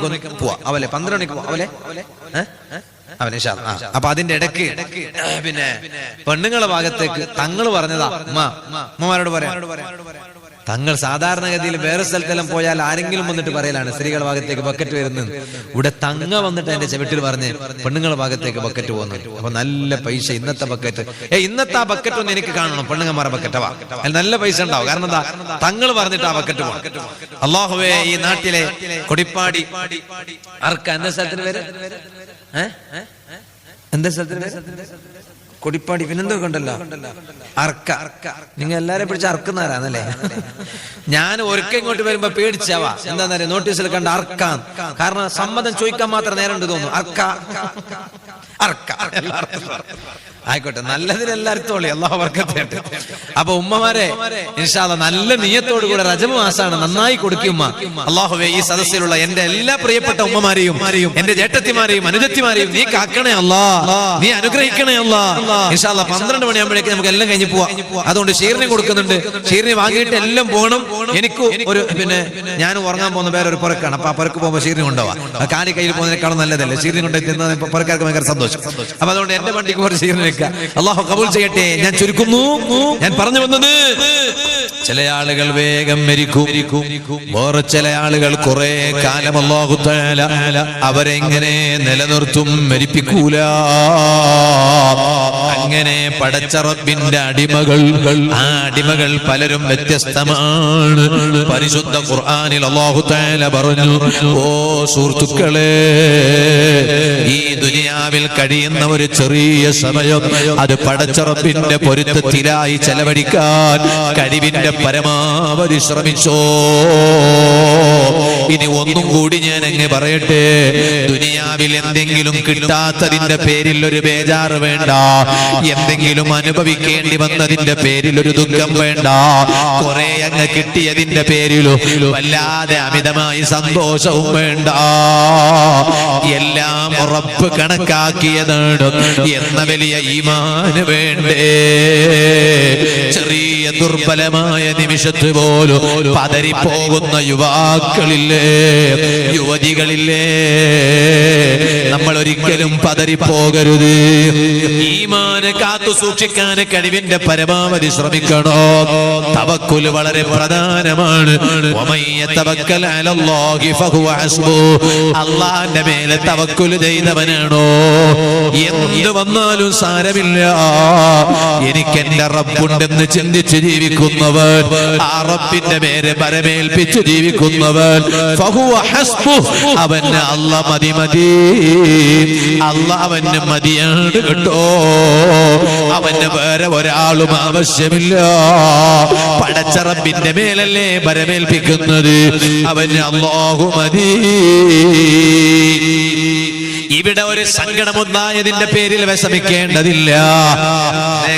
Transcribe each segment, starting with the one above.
നമുക്ക് പോവാം. അവലെ 12 മണിക്ക് പോവാം. അവലെ അപ്പൊ അതിന്റെ ഇടയ്ക്ക് പിന്നെ പെണ്ണുങ്ങളുടെ ഭാഗത്തേക്ക് തങ്ങൾ പറഞ്ഞതാ, ഉമ്മമാരോട് പറയാം, തങ്ങൾ സാധാരണഗതിയിൽ വേറെ സ്ഥലത്തെല്ലാം പോയാൽ ആരെങ്കിലും വന്നിട്ട് പറയലാണ് സ്ത്രീകളുടെ ഭാഗത്തേക്ക് ബക്കറ്റ് വരുന്നത്. ഇവിടെ തങ്ങ വന്നിട്ട് എന്റെ ചെവിട്ടിൽ പറഞ്ഞ് പെണ്ണുങ്ങളുടെ ഭാഗത്തേക്ക് ബക്കറ്റ് പോകുന്നുണ്ട്. അപ്പൊ നല്ല പൈസ ഇന്നത്തെ ബക്കറ്റ്, ഇന്നത്തെ ആ ബക്കറ്റ് ഒന്ന് എനിക്ക് കാണണം, പെണ്ണുങ്ങന്മാരുടെ ബക്കറ്റവാ, അതിൽ നല്ല പൈസ ഉണ്ടാവും. കാരണം എന്താ, തങ്ങൾ പറഞ്ഞിട്ട് ആ ബക്കറ്റ് പോകണം. അല്ലാഹുവേ, ഈ നാട്ടിലെ കൊടിപ്പാടി അർക്ക എന്താ സ്ഥലത്തിന് പേര്, എന്താ സ്ഥലത്തിന് കൊടിപ്പാടി, പിന്നെന്തൊക്കെ ഉണ്ടല്ലോ അർക്ക. നിങ്ങൾ എല്ലാരും പിടിച്ച അർക്കുന്നാരാന്നല്ലേ? ഞാൻ ഒരിക്കൽ ഇങ്ങോട്ട് വരുമ്പോ പേടിച്ചാവാ, എന്താന്നറിയാം, നോട്ടീസിൽ കണ്ട അർക്കാൻ. കാരണം സമ്മതം ചോദിക്കാൻ മാത്രം നേരം ഉണ്ട് തോന്നുന്നു. അർക്ക അർക്ക ആയിക്കോട്ടെ, നല്ലതിനെല്ലായിടത്തോളി, അല്ലാഹു ബർക്കത്ത് ചെയ്യട്ടെ. അപ്പൊ ഉമ്മമാരെ ഇൻഷാ അല്ലാഹ് നല്ല നിയ്യത്തോടു കൂടെ റജബ് മാസാണ്, നന്നായി കൊടുക്കും. അല്ലാഹുവേ, ഈ സദസ്സിലുള്ള എന്റെ എല്ലാ പ്രിയപ്പെട്ട ഉമ്മമാരെയും എന്റെ ജേട്ടത്തിമാരെയും അനുജത്തിമാരെയും നീ കാക്കണേ അല്ലാ, നീ അനുഗ്രഹിക്കണേ അല്ലാ. ഇൻഷാ അല്ലാഹ് 12 മണിയാകുമ്പോഴേക്ക് നമുക്ക് എല്ലാം കഴിഞ്ഞ് പോവാം. അതുകൊണ്ട് ഷീറിനെ കൊടുക്കുന്നുണ്ട്, ഷീറിനെ വാങ്ങിയിട്ട് എല്ലാം പോകണം. എനിക്ക് ഒരു പിന്നെ ഞാൻ ഉറങ്ങാൻ പോകുന്ന വേറെ ഒരു പുറക്കാണ്. അപ്പൊ ആ പുറക്ക് പോകുമ്പോൾ ഷീറിനെ കൊണ്ടുപോവാം. കാലി കയ്യിൽ പോകുന്നതിനേക്കാളും നല്ലതല്ലേ ഷീറിനെ കൊണ്ട് തിന്നത്, പുറക്കാർക്ക് ഭയങ്കര സന്തോഷം. അപ്പൊ അതുകൊണ്ട് എന്റെ വണ്ടിക്ക് കുറച്ച് ഷീറിനെ അല്ലാഹു കബൂൽ ചെയ്യട്ടെ. ഞാൻ ചുരുക്കുന്നു, ഞാൻ പറഞ്ഞു വന്നത്, ചില ആളുകൾ വേഗം മരിക്കും, വേറെ ചില ആളുകൾ കുറെ കാലം അല്ലാഹു തആല അവരെങ്ങനെ നിലനിർത്തും, മരിപ്പിക്കൂല. അങ്ങനെ പടച്ച റബ്ബിന്റെ അടിമകൾ, ആ അടിമകൾ പലരും വ്യത്യസ്തമാണ്. പരിശുദ്ധ ഖുർആനിൽ അല്ലാഹു തആല പറഞ്ഞു, ഓ സുഹൃത്തുക്കളെ, ഈ ദുനിയാവിൽ കഴിയുന്ന ഒരു ചെറിയ സമയം അത് പടച്ച റബ്ബിന്റെ പൊരുത്തത്തിലായി ചെലവഴിക്കാൻ കഴിവിന്റെ പരമാവധി ശ്രമിച്ചോ. ഇനി ഒന്നും കൂടി ഞാൻ അങ്ങ് പറയട്ടെ, ദുനിയാവിൽ എന്തെങ്കിലും കിട്ടാത്തതിന്റെ പേരിൽ ഒരു ബേജാറ് വേണ്ട, എന്തെങ്കിലും അനുഭവിക്കേണ്ടി വന്നതിന്റെ പേരിൽ ഒരു ദുഃഖം വേണ്ട, കുറെ അങ്ങ് കിട്ടിയതിന്റെ പേരിലും വല്ലാതെ അമിതമായി സന്തോഷവും വേണ്ട. എല്ലാം റബ്ബ് കണക്കാക്കിയതാണ് എന്ന വലിയ ഈമാന് വേണ്ടേ. ചെറിയ ദുർബലമായ നിമിഷത്ത് പോലും പതറിപ്പോകുന്ന യുവാക്കളില്ലേ, യുവതികളില്ലേ, നമ്മൾ ഒരിക്കലും പതറിപ്പോകരുത്. ഈമാന് കാത്തു സൂക്ഷിക്കാൻ കഴിവിന്റെ പരമാവധി ശ്രമിക്കണോ. തവക്കുൽ വളരെ പ്രധാനമാണ്. അല്ലാഹുവിന്റെ മേലെ തവക്കുൽ ചെയ്തവനാണോ, എന്ത് വന്നാലും സാരമില്ല, എനിക്ക് എന്റെ റബ്ബുണ്ടെന്ന് ചിന്തിച്ച് ജീവിക്കുന്നവൻ, ആ റബ്ബിന്റെ മേലെ പരമേൽപ്പിച്ച് ജീവിക്കുന്നവൻ, അവന് അല്ലാഹ് മതി മതി, അല്ലാഹ് അവന് മതിയാണ് കേട്ടോ. അവന് വേറെ ഒരാളും ആവശ്യമില്ല. പടച്ച റബ്ബിന്റെ മേലല്ലേ പരമേൽപ്പിക്കുന്നത്, അവന് അല്ലാഹു മതി. ഇവിടെ ഒരു സങ്കടമുണ്ടായതിന്റെ പേരിൽ വിഷമിക്കേണ്ടതില്ല.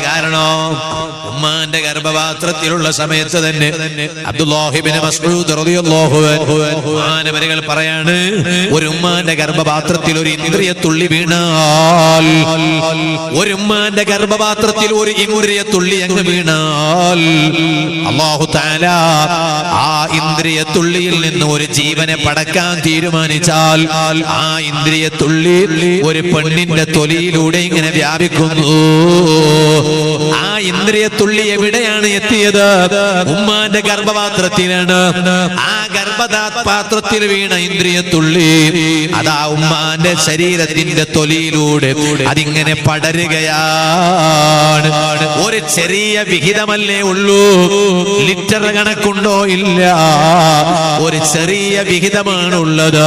കാരണോ, ഉമ്മാന്റെ ഗർഭപാത്രത്തിലുള്ള സമയത്ത് തന്നെ അബ്ദുല്ലാഹി ഇബ്നു മസ്ഊദ് റളിയല്ലാഹു അൻഹു മാനവരികൾ പറയാണ്, ഒരു ഉമ്മാന്റെ ഗർഭപാത്രത്തിൽ ഒരു ഇന്ദ്രിയത്തുള്ളി വീണാൽ, ഒരു ഉമ്മാന്റെ ഗർഭപാത്രത്തിൽ ഒരു ഇന്ദ്രിയത്തുള്ളി അങ്ങ് വീണാൽ, അല്ലാഹു തആല ആ ഇന്ദ്രിയത്തുള്ളിയിൽ നിന്ന് ഒരു ജീവനെ പടക്കാൻ തീരുമാനിച്ചാൽ, ആ ഇന്ദ്രിയത്തുള്ളി ഒരു പെണ്ണിന്റെ തൊലിയിലൂടെ ഇങ്ങനെ വ്യാപിക്കുന്നു. ആ ഇന്ദ്രിയത്തുള്ളി എവിടെയാണ് എത്തിയത്? ഉമ്മാന്റെ ഗർഭപാത്രത്തിലാണ്. ആ ഗർഭപാത്രത്തിൽ വീണ ഇന്ദ്രിയത്തുള്ളി അതാ ഉമ്മാന്റെ ശരീരത്തിന്റെ തൊലിയിലൂടെ അതിങ്ങനെ പടരുകയാണ്. ഒരു ചെറിയ വിഹിതമല്ലേ ഉള്ളൂ, ലിറ്റർ കണക്കുണ്ടോ? ഇല്ല, ഒരു ചെറിയ വിഹിതമാണുള്ളത്.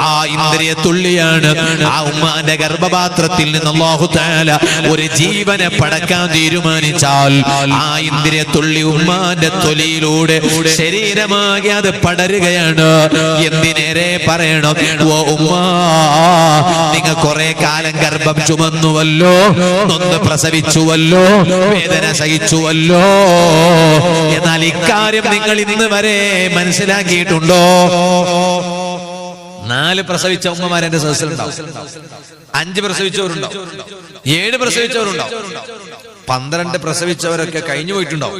ആ ഇന്ദ്രിയത്തുള്ളിയാണ്. ആ ഉമ്മാന്റെ ഗർഭപാത്രത്തിൽ നിന്ന് അല്ലാഹു തആല ഒരു ജീവനെ പടക്കാൻ തീരുമാനിച്ചാൽ, ആ ഇന്ദ്രിയത്തുള്ളി ഉമ്മാന്റെ തൊലിയിലൂടെ ശരീരമാകെ അത് പടരുകയാണ്. എന്തിനേറെ പറയണം, ഓ ഉമ്മ, നിങ്ങൾ കുറെ കാലം ഗർഭം ചുമന്നുവല്ലോ, നൊന്ന് പ്രസവിച്ചുവല്ലോ, വേദന സഹിച്ചുവല്ലോ. എന്നാൽ ഇക്കാര്യം നിങ്ങൾ ഇന്ന് വരെ മനസ്സിലാക്കിയിട്ടുണ്ടോ? 4 പ്രസവിച്ച ഉമ്മമാരെ എന്റെ സദസ്സിലുണ്ടാവും, 5 പ്രസവിച്ചവരുണ്ടാവും, 7 പ്രസവിച്ചവരുണ്ടാവും, 12 പ്രസവിച്ചവരൊക്കെ കഴിഞ്ഞു പോയിട്ടുണ്ടാവും.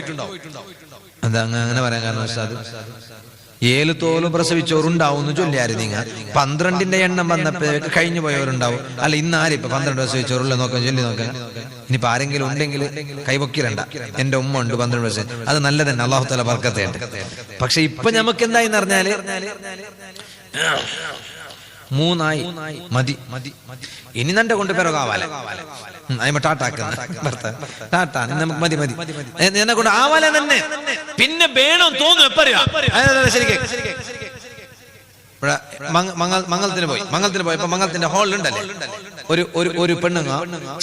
എന്താ അങ്ങനെ പറയാൻ കാരണം? 7 തോലും പ്രസവിച്ചവരുണ്ടാവും എന്ന് ചൊല്ലിയാര് നിങ്ങൾ. 12ന്റെ എണ്ണം വന്നപ്പോഴേക്ക് കഴിഞ്ഞു പോയവരുണ്ടാവും. അല്ല ഇന്ന് ആരും ഇപ്പൊ 12 പ്രസവിച്ചവരുള്ള നോക്കാൻ ചൊല്ലി നോക്കാൻ. ഇനിയിപ്പോ ആരെങ്കിലും ഉണ്ടെങ്കിൽ കൈവക്കിരണ്ട. എന്റെ ഉമ്മ ഉണ്ട് 12 പ്രസവിച്ചു, അത് നല്ല തന്നെ, അള്ളാഹു തആല ബർക്കത്തുണ്ട്. പക്ഷെ ഇപ്പൊ നമുക്ക് എന്തായിന്ന് പറഞ്ഞാല് 3 മതി. ഇനി നന്റെ കൊണ്ട് പിറകാവാല ടാറ്റ നമുക്ക് മതി എന്നെ കൊണ്ട് ആവാല തന്നെ. പിന്നെ വേണം തോന്നും എപ്പറിയാ. മംഗളത്തിന് പോയപ്പോ മംഗളത്തിന്റെ ഹാളിലുണ്ടല്ലേ ഒരു പെണ്ണുങ്ങ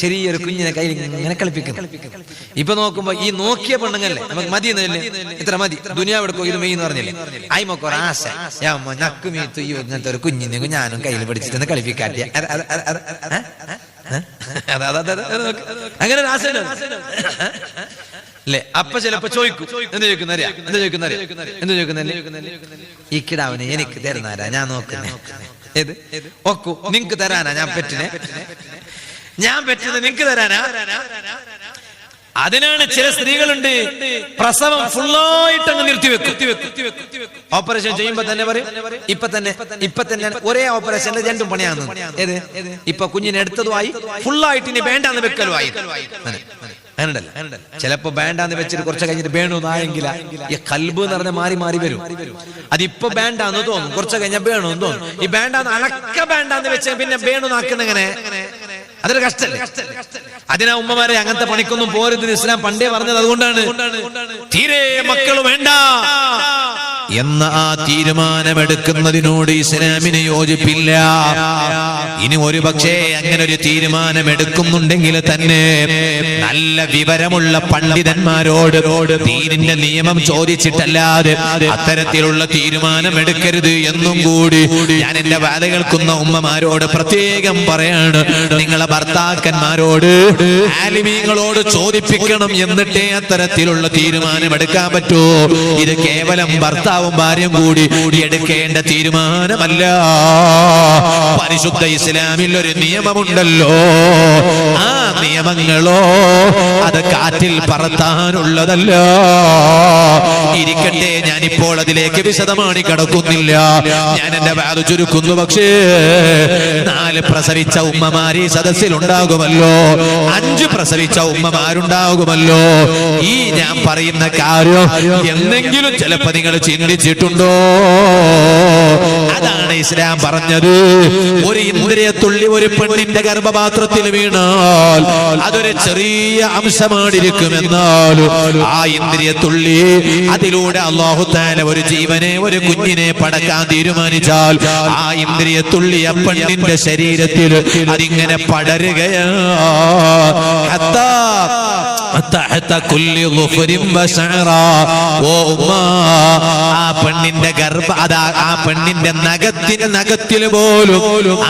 ചെറിയൊരു കുഞ്ഞിനെ കയ്യിൽ ഇങ്ങനെ കളിപ്പിക്കുന്നു. ഇപ്പൊ നോക്കുമ്പോ ഈ നോക്കിയ പെണ്ണുങ്ങല്ലേ നമുക്ക് മതി എന്നല്ലേ, ഇത്ര മതി ദുനിയാവെടുക്കോ ഇത് മെയ്ന്ന് പറഞ്ഞില്ലേ. അയിമൊക്കെ ആശ നക്കുമീ തുയ്യോ ഇങ്ങനത്തെ ഒരു കുഞ്ഞിനെ ഞാനും കയ്യിൽ പിടിച്ചിട്ട് കളിപ്പിക്കാട്ടിയ അങ്ങനെ ഒരു ആശ അല്ലേ. അപ്പൊ ചിലപ്പോ ചോദിക്കും എന്ത് ചോദിക്കുന്നല്ലേ, ഈ കിടാവിനെ എനിക്ക് തരുന്നാരാ ഞാൻ നോക്കുന്നേ. ഏത് ഒക്കു നിങ്ങക്ക് തരാനാ ഞാൻ പെറ്റിനെ, ഞാൻ പെറ്റത് നിങ്ങക്ക് തരാനാ. അതിനാണ് ചില സ്ത്രീകളുണ്ട് പ്രസവം ഫുള്ളായിട്ട് അങ്ങ് നിർത്തിവെക്കും. ഓപ്പറേഷൻ ചെയ്യുമ്പോ തന്നെ പറയും ഇപ്പൊ തന്നെ ഒരേ ഓപ്പറേഷനിൽ 2 പണിയാന്ന്. ഏത് ഇപ്പൊ കുഞ്ഞിനെ എടുത്തതുമായി ഫുള്ളായിട്ട് ഇനി വേണ്ടാന്ന് വെക്കലുമായി. ചിലപ്പോ വേണ്ടാന്ന് വെച്ചിട്ട് കുറച്ച് കഴിഞ്ഞിട്ട് വേണമെന്നായെങ്കില ഈ കൽബ് എന്ന് പറഞ്ഞ മാറി വരും. അതിപ്പോ വേണ്ടാന്ന് തോന്നും, കുറച്ച് കഴിഞ്ഞാൽ വേണമെന്ന് തോന്നും. ഈ വേണ്ടാന്ന് അലക്ക വേണ്ടാന്ന് വെച്ചാൽ പിന്നെ വേണമെന്നാക്കുന്ന എങ്ങനെ, അതൊരു കഷ്ടല്ലേ. അതിനാ ഉമ്മമാരെ അങ്ങനത്തെ പണിക്കൊന്നും പോരുത് ഇസ്ലാം പണ്ടേ പറഞ്ഞത്. അതുകൊണ്ടാണ് തീരെ മക്കൾ വേണ്ട എന്ന ആ തീരുമാനമെടുക്കുന്നതിനോട് ഇസ്ലാമിന് യോജിപ്പില്ല. ഇനി ഒരു പക്ഷേ അങ്ങനെ ഒരു തീരുമാനമെടുക്കുന്നുണ്ടെങ്കിൽ തന്നെ നല്ല വിവരമുള്ള പണ്ഡിതന്മാരോട് ദീനിന്റെ നിയമം ചോദിച്ചിട്ടല്ലാതെ അത്തരത്തിലുള്ള തീരുമാനം എടുക്കരുത് എന്നും കൂടി ഞാൻ എന്റെ വാദ കേൾക്കുന്ന ഉമ്മമാരോട് പ്രത്യേകം പറയാണ്. നിങ്ങളെ ഭർത്താക്കന്മാരോട് ആലിമീങ്ങളോട് ചോദിപ്പിക്കണം, എന്നിട്ടേ അത്തരത്തിലുള്ള തീരുമാനം എടുക്കാൻ പറ്റൂ. ഇത് കേവലം ഭർത്താവും ഭാര്യയും കൂടി എടുക്കേണ്ട തീരുമാനമല്ല. പരിശുദ്ധ ഇസ്ലാമിൽ ഒരു നിയമമുണ്ടല്ലോ, ആ നിയമങ്ങളോ അത് കാറ്റിൽ പറത്താനുള്ളതല്ല. ഇരിക്കട്ടെ, ഞാനിപ്പോൾ അതിലേക്ക് വിശദമായി കടക്കുന്നില്ല. ഞാൻ എന്റെ വാദം ചുരുക്കുന്നു. പക്ഷേ 4 പ്രസവിച്ച ഉമ്മമാര് ഈ സദസ്സിലുണ്ടാകുമല്ലോ, 5 പ്രസവിച്ച ഉമ്മമാരുണ്ടാകുമല്ലോ. ഈ ഞാൻ പറയുന്ന കാര്യം എന്തെങ്കിലും ചിലപ്പോ നിങ്ങൾ ചിന്തിച്ചിട്ടുണ്ടോ? അതാണ് ഇസ്ലാം പറഞ്ഞത്. ഒരു ഇന്ദ്രിയത്തുള്ളി ഒരു പെണ്ണിന്റെ ഗർഭപാത്രത്തിൽ വീണാൽ അതൊരു ചെറിയ അംശമായിരിക്കുമെന്നാൽ ആ ഇന്ദ്രിയത്തുള്ളി അതിലൂടെ അല്ലാഹു തആല ഒരു ജീവനെ, ഒരു കുഞ്ഞിനെ പടക്കാൻ തീരുമാനിച്ചാൽ ആ ഇന്ദ്രിയത്തുള്ളി ആ പെണ്ണിന്റെ ശരീരത്തിൽ അതിങ്ങനെ പടരുകയാണ്. ആ പെണ്ണിന്റെ ആ പെണ്ണിന്റെ നഖത്തിൽ പോലും,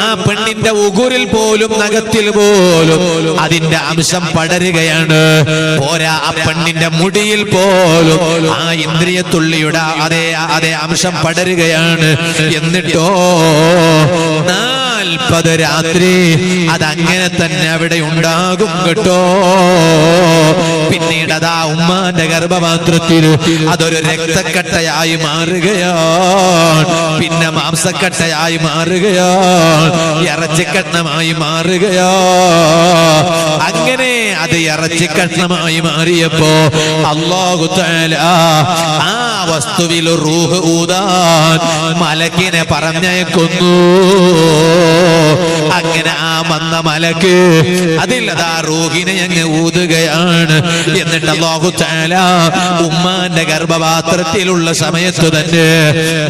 ആ പെണ്ണിന്റെ ഉഗുറിൽ പോലും, നഖത്തിൽ പോലും അതിന്റെ അംശം പടരുകയാണ്. പോരാ, ആ പെണ്ണിന്റെ മുടിയിൽ പോലും ആ ഇന്ദ്രിയത്തുള്ളിയുടെ അതേ അംശം പടരുകയാണ്. എന്നിട്ടോ 40 രാത്രി അതങ്ങനെ തന്നെ അവിടെ ഉണ്ടാകും കേട്ടോ. പിന്നീട് അതാ ഉമ്മാന്റെ ഗർഭപാത്രത്തിൽ അതൊരു രക്തക്കട്ടയായി മാറുകയാണ്, പിന്നെ മാംസക്കട്ടയായി മാറുകയാണ്, ഇറച്ചിക്കഷ്ണമായി മാറുകയാണ്. അങ്ങനെ അത് ഇറച്ചിക്കഷ്ണമായി മാറിയപ്പോ അല്ലാഹു തആല ആ വസ്തുവിൽ റൂഹ് ഊതാൻ മലക്കിനെ പറഞ്ഞയക്കുന്നു. അങ്ങനെ ആ വന്ന മലക്ക് അതിലതാ റൂഹിനെ അങ്ങ് ഊതുകയാണ്. എന്നിട്ട് അല്ലാഹു തആല ഉമ്മാന്റെ ഗർഭപാത്രത്തിലുള്ള സമയത്ത് തന്നെ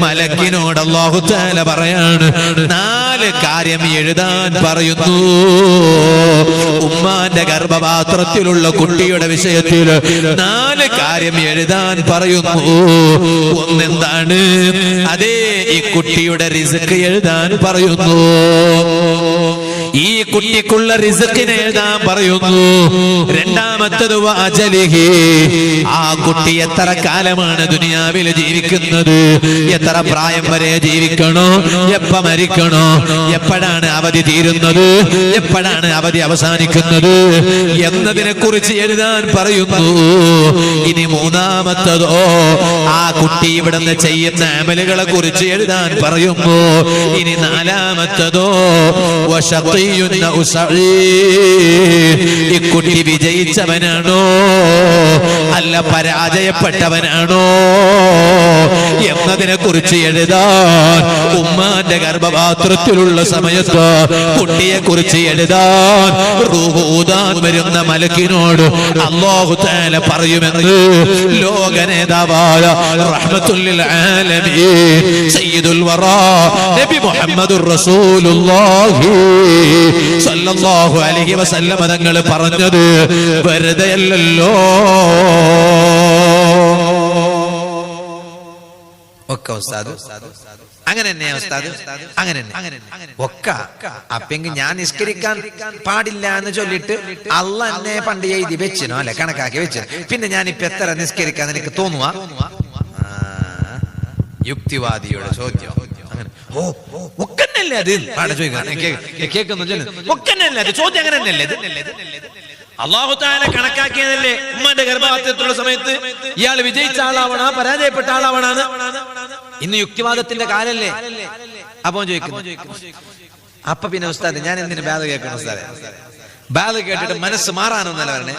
മലക്കിനോട് അല്ലാഹു തആല പറയാണ്, 4 കാര്യം എഴുതാൻ പറയുന്നു. ഉമ്മാന്റെ ഗർഭപാത്രത്തിലുള്ള കുട്ടിയുടെ വിഷയത്തിൽ 4 കാര്യം എഴുതാൻ പറയുന്നു. ഒന്നെന്താണ്? അതേ, ഈ കുട്ടിയുടെ റിസ്ക് എഴുതാൻ പറയുന്നു. ഈ കുട്ടിക്കുള്ള റിസ്കിനെ എഴുതാൻ പറയുന്നു. രണ്ടാമത്തത് അജലിഹി, ആ കുട്ടി എത്ര കാലമാണ് ദുനിയാവിൽ ജീവിക്കുന്നത്, എത്ര പ്രായം വരെ ജീവിക്കണോ, എപ്പ മരിക്കണോ, എപ്പോഴാണ് അവധി തീരുന്നത്, എപ്പോഴാണ് അവധി അവസാനിക്കുന്നത് എന്നതിനെ കുറിച്ച് എഴുതാൻ പറയുന്നു. ഇനി മൂന്നാമത്തതോ ആ കുട്ടി ഇവിടുന്ന് ചെയ്യുന്ന അമലുകളെ കുറിച്ച് എഴുതാൻ പറയുന്നു. ഇനി നാലാമത്തതോ ഈ കുട്ടി വിജയിച്ചവനാണോ അല്ല പരാജയപ്പെട്ടവനാണോ എന്നതിനെ കുറിച്ച് എഴുതാൻ, ഉമ്മാന്റെ ഗർഭപാത്രത്തിലുള്ള സമയത്ത് കുട്ടിയെ കുറിച്ച് എഴുതാൻ റൂഹൂദാൻ വരുന്ന മലക്കിനോട് അല്ലാഹു തആല പറയുമെന്ന് ലോക നേതാവായ റഹ്മത്തുൽ ലിൽ ആലമീൻ സയ്യിദുൽ വറാ നബി മുഹമ്മദുർ റസൂലുള്ളാഹി സല്ലല്ലാഹു അലൈഹി വസല്ലം തങ്ങൾ പറഞ്ഞത് വെറുതെയല്ലല്ലോ. ഒക്കെ ഉസ്താദ് അങ്ങനെ തന്നെയാ ഉസ്താദ്, അങ്ങനെ ഒക്കെ അപ്പെങ്കിൽ ഞാൻ നിസ്കരിക്കാൻ പാടില്ല എന്ന് ചൊല്ലിട്ട് അള്ള എന്നെ പണ്ട് എഴുതി വെച്ചിനോ അല്ലെ, കണക്കാക്കി വെച്ചു, പിന്നെ ഞാനിപ്പോ എത്ര നിസ്കരിക്കാൻ എനിക്ക് തോന്നുവാ? യുക്തിവാദിയുടെ ചോദ്യം. അങ്ങനെ ഓ ഒക്കന്നല്ലേ അത് പാടെ ചോദിക്കാൻ കേൾക്കുന്നു ചോദ്യം അങ്ങനെ തന്നെയല്ലേ അല്ലാഹു തആല കണക്കാക്കിയതല്ലേ? ഉമ്മന്റെ ഗർഭപാത്രത്തിലുള്ള സമയത്ത് ഇയാൾ വിജയിച്ച ആളാവണ പരാജയപ്പെട്ട ആളാവണാണ്. ഇന്ന് യുക്തിവാദത്തിന്റെ കാലല്ലേ? അപ്പൊ ചോദിക്കുന്നു, അപ്പൊ പിന്നെ ഉസ്താദ് ഞാൻ എന്തിനു ബാധ കേൾക്കണം ഉസ്താദെ? ബാധ കേട്ടിട്ട് മനസ്സ് മാറാനൊന്നല്ല പറഞ്ഞേ,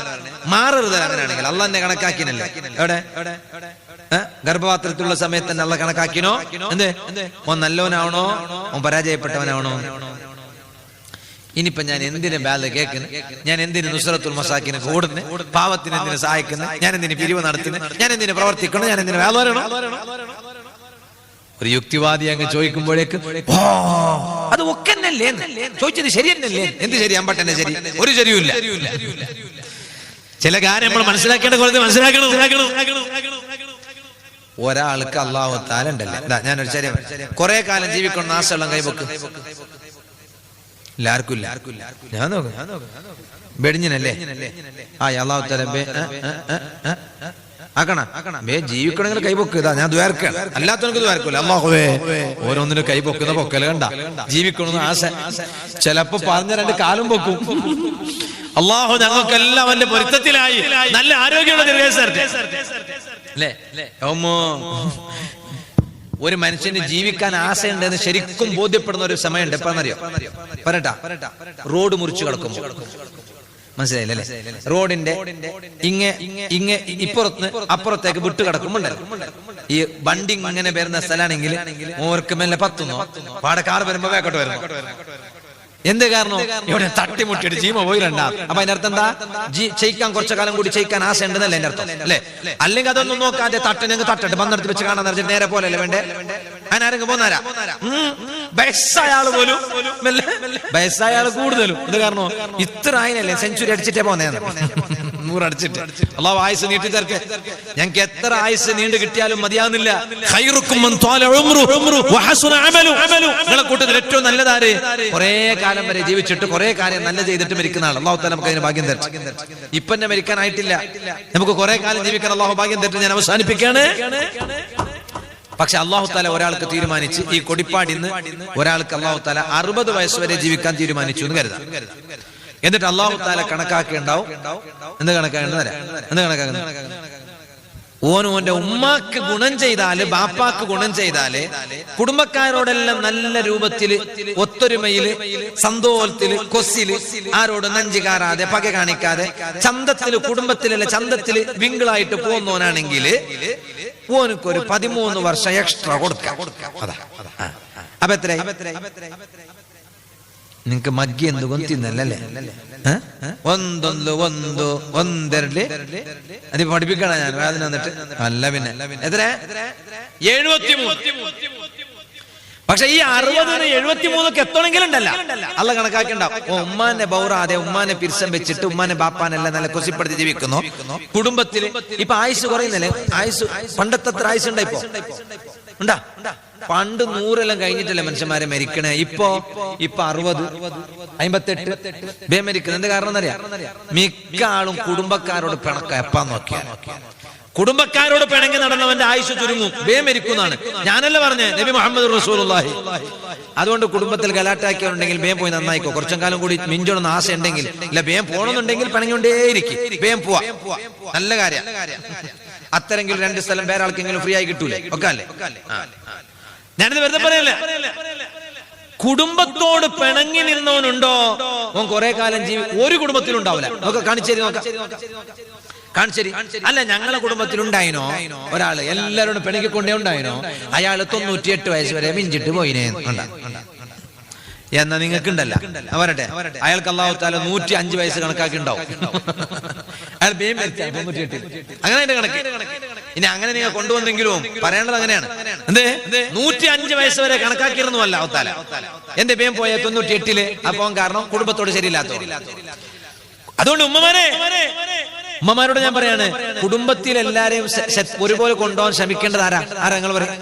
മാറരുത്. അങ്ങനെയാണെങ്കിൽ അള്ളാഹ് കണക്കാക്കിനല്ലേ? എവിടെ ഗർഭപാത്രത്തിലുള്ള സമയത്ത് തന്നെ അള്ളാഹ് കണക്കാക്കിനോ? എന്ത് ഓൻ നല്ലവനാവണോ ഓൻ പരാജയപ്പെട്ടവനാവണോ? ഇനിയിപ്പൊ ഞാൻ എന്തിനു ബാധ കേൾക്കുന്നു, ഞാൻ എന്തിനു നുസ്രത്തുൽ മസാക്കിന് കൂടുന്നു, പാവത്തിന് എന്തിനു സഹായിക്കുന്നു, ഞാൻ എന്തിനു പിരിവ് നടത്തുന്നു, ഞാൻ എന്തിനു പ്രവർത്തിക്കണം, ഞാൻ എന്തിനു ബാധ പറയണം? ഒരു യുക്തിവാദി അങ്ങ് ചോദിക്കുമ്പോഴേക്ക് അത് ഒക്കെന്നല്ലേ ചോദിച്ചത് ശരിയെന്നല്ലേ? എന്ത് ശരി? അമ്പട്ടെന്നെ ശരി, ഒരു ശരിയുമില്ല. ചില കാര്യം നമ്മൾ മനസ്സിലാക്കേണ്ട കുറച്ച് മനസ്സിലാക്കണം. ഒരാൾക്ക് അല്ലാഹു തആല ഉണ്ടല്ലേ, ഞാനൊരു ശരി കുറെ കാലം ജീവിക്കണം ആശയുള്ള കൈവക്ക് എല്ലാവർക്കും ഇല്ല. ഞാൻ നോക്കാം വെടിഞ്ഞനല്ലേ ആ അല്ലാഹു തആല ജീവിക്കണമെങ്കിൽ കൈപൊക്ക്. ഇതാ ഞാൻ ദ്വാരക്കാണ്, അല്ലാത്തവർക്ക് ദ്വാരക്കൂല. അല്ലാഹുവേ ഓരോന്നിനും കൈപൊക്കുന്ന പൊക്കൽ കണ്ട ജീവിക്കണമെന്ന് ആശ. ചിലപ്പോ പറഞ്ഞ രണ്ട് കാലും പൊക്കും. അല്ലാഹു ഞങ്ങൾക്കെല്ലാം അവന്റെ പൊരുത്തത്തിലായി നല്ല ആരോഗ്യമുള്ള അല്ലേ? ഒരു മനുഷ്യന് ജീവിക്കാൻ ആശയുണ്ടെന്ന് ശരിക്കും ബോധ്യപ്പെടുന്ന ഒരു സമയമുണ്ട്. എപ്പോഴെന്നറിയോ? പറയട്ടാ, റോഡ് മുറിച്ചു കിടക്കുമ്പോ മനസ്സിലായില്ലേ? റോഡിന്റെ ഇങ്ങ ഇപ്പുറത്ത് അപ്പുറത്തേക്ക് വിട്ടു കിടക്കുമ്പോണ്ടല്ലോ, ഈ വണ്ടി ഇങ്ങനെ വരുന്ന സ്ഥലമാണെങ്കിൽ ഓർക്ക് മെല്ലെ പത്തുന്നോ പാടെ കാർ വരുമ്പോ വേക്കോട്ട് വരുന്നു. എന്ത് കാരണം? ഇവിടെ തട്ടിമുട്ടിയിട്ട് ജീമ പോയിരണ്ട. അപ്പൊ അതിനർത്ഥം എന്താ? ചെയ്യിക്കാൻ കുറച്ചു കാലം കൂടി ചെയ്യിക്കാൻ ആശ ഉണ്ടെന്നല്ലേ എന്റെ അർത്ഥം അല്ലെ? അല്ലെങ്കിൽ അതൊന്നും നോക്കാതെ തട്ടനെങ്കിൽ തട്ടട്ട് പന്നെടുത്ത് വെച്ച് കാണാൻ നിറച്ചിട്ട് നേരെ പോലെ അല്ലേ വേണ്ടേ? അതിനാരെങ്കിലും പോന്നാരാ? വയസ്സായ ആള് പോലും വയസ്സായ ആള് കൂടുതലും. ഇത് കാരണം ഇത്ര ആയിനല്ലേ സെഞ്ചുറി അടിച്ചിട്ടേ പോന്നേന്ന്, 100 അടിച്ചിട്ട്. അല്ലാഹു ആയുസ് നീട്ടി തരട്ടെ. ഞങ്ങൾക്ക് എത്ര ആയുസ് നീണ്ടു കിട്ടിയാലും മതിയാവുന്നില്ല. നിങ്ങളെ കൂട്ടത്തിൽ ഏറ്റവും നല്ലതാര്? കുറെ കാലം വരെ ജീവിച്ചിട്ട് കുറെ കാര്യം നല്ല ചെയ്തിട്ട് മരിക്കുന്ന ആൾ. അല്ലാഹു തആല നമുക്ക് അതിന് ഭാഗ്യം തരട്ടെ. ഇപ്പൊ തന്നെ മരിക്കാനായിട്ടില്ല, നമുക്ക് കുറെ കാലം ജീവിക്കാൻ അല്ലാഹു ഭാഗ്യം തരട്ടെ. ഞാൻ അവസാനിപ്പിക്കുകയാണ്. പക്ഷെ അല്ലാഹു തആല ഒരാൾക്ക് തീരുമാനിച്ച് ഈ കൊടിപ്പാടിന്ന് ഒരാൾക്ക് അല്ലാഹു തആല 60 വയസ്സ് വരെ ജീവിക്കാൻ തീരുമാനിച്ചു എന്ന് കരുതാം. എന്നിട്ട് അല്ലാഹു തആല കണക്കാക്കിണ്ടാവും. എന്ത് കണക്കാക്കുന്നവരാ? എന്ത് കണക്കാക്കുന്നത്? ഓന്റെ ഉമ്മാക്ക് ഗുണം ചെയ്താല്, ബാപ്പാക്ക് ഗുണം ചെയ്താല്, കുടുംബക്കാരോടെല്ലാം നല്ല രൂപത്തില് ഒത്തൊരുമയില് സന്തോഷത്തില് കൊസ്സില് ആരോടും നഞ്ചി കാറാതെ പക കാണിക്കാതെ ചന്തത്തില് കുടുംബത്തിലല്ല ചന്തത്തില് വിങ്കിളായിട്ട് പോകുന്നവനാണെങ്കിൽ ഓനക്കൊരു 13 വർഷം എക്സ്ട്രാ കൊടുക്കാം. അപ്പൊ എത്ര? നിങ്ങക്ക് മഗ്ഗി എന്ത് കൊന്തിന്നല്ലേ? ഒന്നെരല് അത് പഠിപ്പിക്കണ ഞാൻ വേദന വന്നിട്ട് അല്ല. പിന്നെ എത്ര? 73. പക്ഷെ ഈ 60 73 എത്തണമെങ്കിലും ഉണ്ടല്ല അല്ല കണക്കാക്കിണ്ടാവും. ഉമ്മാനെ ബൗറാതെ ഉമ്മാനെ പിരിസം വെച്ചിട്ട് ഉമ്മാനെ ബാപ്പാനെല്ലാം നല്ല കൊസിപ്പെടുത്തി ജീവിക്കുന്നു. കുടുംബത്തില് ഇപ്പൊ ആയുസ് കുറയുന്നല്ലേ? ആയുസ് പണ്ടത്തെ അത്ര ആയുസ് ഉണ്ടായിപ്പോ ഉണ്ടാ? പണ്ട് 100 കഴിഞ്ഞിട്ടല്ലേ മനുഷ്യന്മാരെ മരിക്കണേ. ഇപ്പൊ 60, 58 ബേ മരിക്കുന്നത്. എന്ത് കാരണം എന്നറിയാം? മിക്ക ആളും കുടുംബക്കാരോട് പിണക്ക. എപ്പാ നോക്കിയാൽ കുടുംബക്കാരോട് പിണങ്ങി നടന്നവന്റെ ആയുഷ് ചുരുങ്ങും, ബേ മരിക്കുന്നതാണ്. ഞാനല്ല പറഞ്ഞേ, നബി മുഹമ്മദ് റസൂലുള്ളാഹി. അതുകൊണ്ട് കുടുംബത്തിൽ ഗലാട്ടാക്കിയുണ്ടെങ്കിൽ ബേം പോയി നന്നായിക്കോ. കുറച്ചും കാലം കൂടി മിഞ്ചോണെന്ന് ആശ ഉണ്ടെങ്കിൽ, ഇല്ല ബേം പോകണമെന്നുണ്ടെങ്കിൽ പിണങ്ങിക്കൊണ്ടേയിരിക്കും, ബേം പോവാ, നല്ല കാര്യം. അത്തരെങ്കിലും 2 സ്ഥലം വേറെ ആൾക്കെങ്കിലും ഫ്രീ ആയി കിട്ടൂലേ ഒക്കെ അല്ലേ. ഞാനിത് വെറുതെ പറയല്ലേ. കുടുംബത്തോട് പിണങ്ങി നിന്നവനുണ്ടോ ഓൻ കുറെ കാലം ഒരു കുടുംബത്തിലുണ്ടാവില്ല. നോക്ക കാണിച്ചേരി, കാണിച്ചേരി. അല്ല, ഞങ്ങളെ കുടുംബത്തിലുണ്ടായിനോ ഒരാള് എല്ലാവരോടും പിണങ്ങിക്കൊണ്ടേ ഉണ്ടായിനോ, അയാള് 98 വയസ്സ് വരെ മിഞ്ചിട്ട് പോയിനേ എന്നാ നിങ്ങൾക്കുണ്ടല്ല. വരട്ടെ, അയാൾക്ക് അല്ലാഹു തആല 105 വയസ്സ് കണക്കാക്കി ഉണ്ടാവും. അയാൾ ബേം മരിച്ച 98. അങ്ങനെ കണക്ക്. ഇനി അങ്ങനെ നിങ്ങൾ കൊണ്ടുവന്നെങ്കിലും പറയേണ്ടത് അങ്ങനെയാണ്. എന്തേ 105 വയസ്സ് വരെ കണക്കാക്കിയിരുന്നു അല്ലാഹു തആല. എന്റെ ബേം പോയ 98 അപ്പൊ കാരണം കുടുംബത്തോട് ശരിയില്ലാത്ത. അതുകൊണ്ട് ഉമ്മമാരോട് ഞാൻ പറയാണ്, കുടുംബത്തിൽ എല്ലാരെയും ഒരുപോലെ കൊണ്ടുപോകാൻ ശ്രമിക്കേണ്ടത് ആരാ? നിങ്ങൾ പറയും,